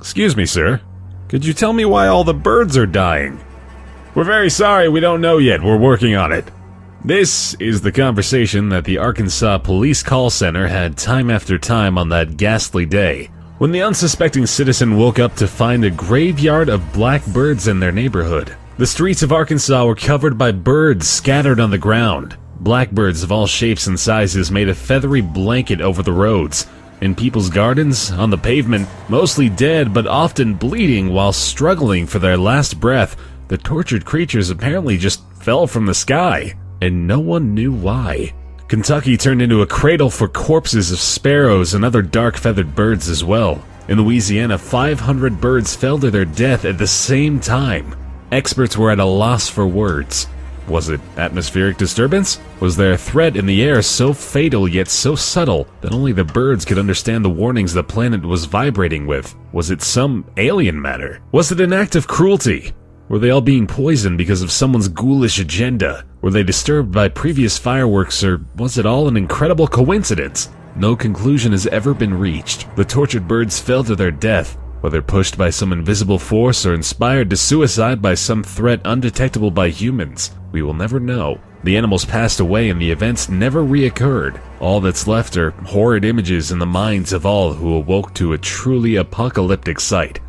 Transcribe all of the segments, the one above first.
Excuse me, sir. Could you tell me why all the birds are dying? We're very sorry, we don't know yet. We're working on it. This is the conversation that the Arkansas Police Call Center had time after time on that ghastly day, when the unsuspecting citizen woke up to find a graveyard of black birds in their neighborhood. The streets of Arkansas were covered by birds scattered on the ground. Blackbirds of all shapes and sizes made a feathery blanket over the roads. In people's gardens, on the pavement, mostly dead but often bleeding while struggling for their last breath, the tortured creatures apparently just fell from the sky, and no one knew why. Kentucky turned into a cradle for corpses of sparrows and other dark-feathered birds as well. In Louisiana, 500 birds fell to their death at the same time. Experts were at a loss for words. Was it atmospheric disturbance? Was there a threat in the air so fatal yet so subtle that only the birds could understand the warnings the planet was vibrating with? Was it some alien matter? Was it an act of cruelty? Were they all being poisoned because of someone's ghoulish agenda? Were they disturbed by previous fireworks, or was it all an incredible coincidence? No conclusion has ever been reached. The tortured birds fell to their death, whether pushed by some invisible force or inspired to suicide by some threat undetectable by humans. We will never know. The animals passed away and the events never reoccurred. All that's left are horrid images in the minds of all who awoke to a truly apocalyptic sight.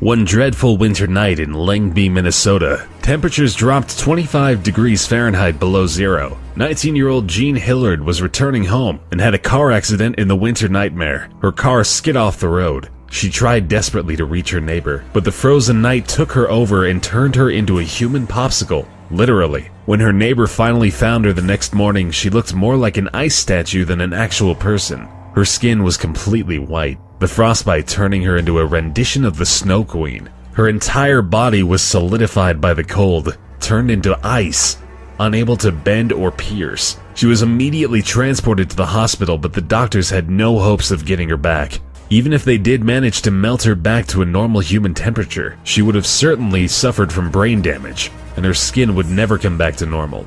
One dreadful winter night in Langby, Minnesota, temperatures dropped 25 degrees Fahrenheit below zero. 19-year-old Jean Hillard was returning home and had a car accident in the winter nightmare. Her car skid off the road. She tried desperately to reach her neighbor, but the frozen night took her over and turned her into a human popsicle, literally. When her neighbor finally found her the next morning, she looked more like an ice statue than an actual person. Her skin was completely white, the frostbite turning her into a rendition of the Snow Queen. Her entire body was solidified by the cold, turned into ice, unable to bend or pierce. She was immediately transported to the hospital, but the doctors had no hopes of getting her back. Even if they did manage to melt her back to a normal human temperature, she would have certainly suffered from brain damage, and her skin would never come back to normal.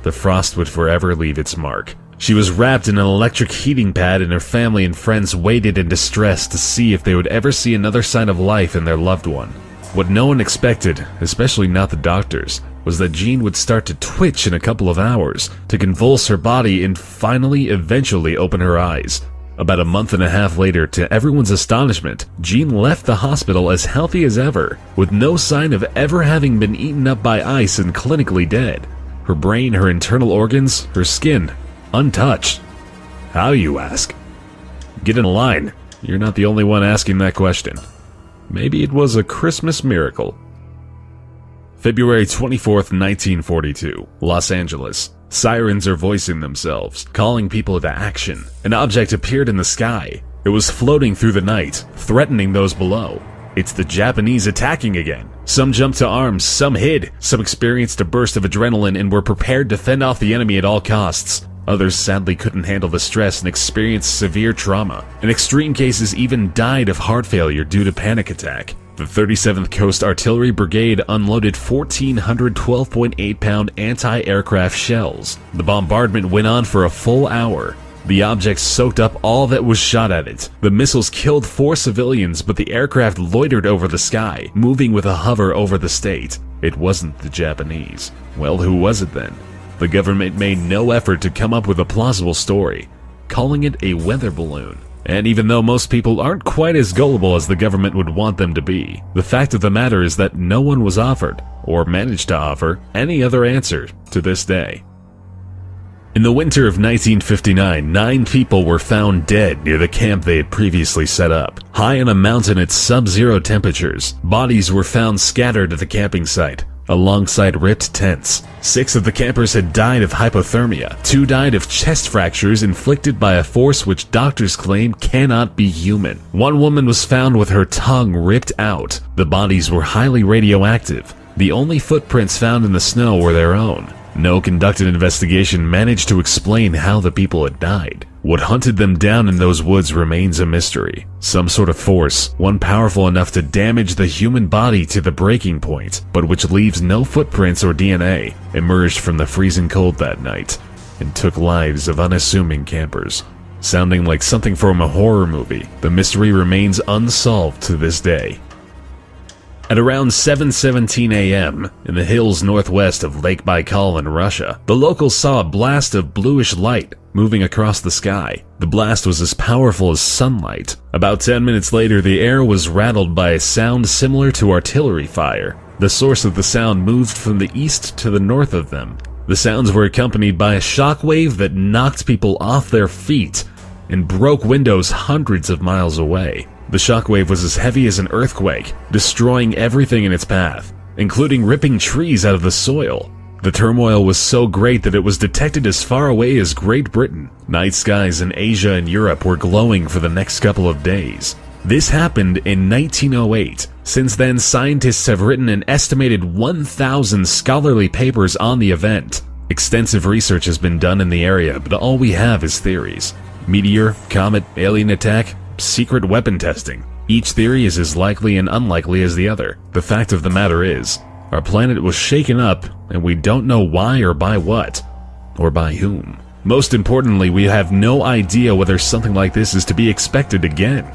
The frost would forever leave its mark. She was wrapped in an electric heating pad, and her family and friends waited in distress to see if they would ever see another sign of life in their loved one. What no one expected, especially not the doctors, was that Jean would start to twitch in a couple of hours, to convulse her body and finally eventually open her eyes. About a month and a half later, to everyone's astonishment, Jean left the hospital as healthy as ever, with no sign of ever having been eaten up by ice and clinically dead. Her brain, her internal organs, her skin, untouched. How, you ask? Get in line. You're not the only one asking that question. Maybe it was a Christmas miracle. February 24th, 1942, Los Angeles. Sirens are voicing themselves, calling people to action. An object appeared in the sky. It was floating through the night, threatening those below. It's the Japanese attacking again. Some jumped to arms, some hid, some experienced a burst of adrenaline and were prepared to fend off the enemy at all costs. Others sadly couldn't handle the stress and experienced severe trauma. In extreme cases, even died of heart failure due to panic attack. The 37th Coast Artillery Brigade unloaded 1,400 12.8-pound anti-aircraft shells. The bombardment went on for a full hour. The object soaked up all that was shot at it. The missiles killed 4 civilians, but the aircraft loitered over the sky, moving with a hover over the state. It wasn't the Japanese. Well, who was it then? The government made no effort to come up with a plausible story, calling it a weather balloon. And even though most people aren't quite as gullible as the government would want them to be, the fact of the matter is that no one was offered, or managed to offer, any other answer to this day. In the winter of 1959, 9 people were found dead near the camp they had previously set up. High on a mountain at sub-zero temperatures, bodies were found scattered at the camping site, alongside ripped tents. 6 of the campers had died of hypothermia. 2 died of chest fractures inflicted by a force which doctors claim cannot be human. 1 woman was found with her tongue ripped out. The bodies were highly radioactive. The only footprints found in the snow were their own. No conducted investigation managed to explain how the people had died. What hunted them down in those woods remains a mystery. Some sort of force, one powerful enough to damage the human body to the breaking point, but which leaves no footprints or DNA, emerged from the freezing cold that night and took lives of unassuming campers. sounding like something from a horror movie. The mystery remains unsolved to this day. At around 7:17 a.m., in the hills northwest of Lake Baikal in Russia, the locals saw a blast of bluish light moving across the sky. The blast was as powerful as sunlight. About 10 minutes later, the air was rattled by a sound similar to artillery fire. The source of the sound moved from the east to the north of them. The sounds were accompanied by a shockwave that knocked people off their feet and broke windows hundreds of miles away. The shockwave was as heavy as an earthquake, destroying everything in its path, including ripping trees out of the soil. The turmoil was so great that it was detected as far away as Great Britain. Night skies in Asia and Europe were glowing for the next couple of days. This happened in 1908. Since then, scientists have written an estimated 1,000 scholarly papers on the event. Extensive research has been done in the area, but all we have is theories. Meteor, comet, alien attack, secret weapon testing. Each theory is as likely and unlikely as the other. The fact of the matter is, our planet was shaken up, and we don't know why or by what, or by whom. Most importantly, we have no idea whether something like this is to be expected again.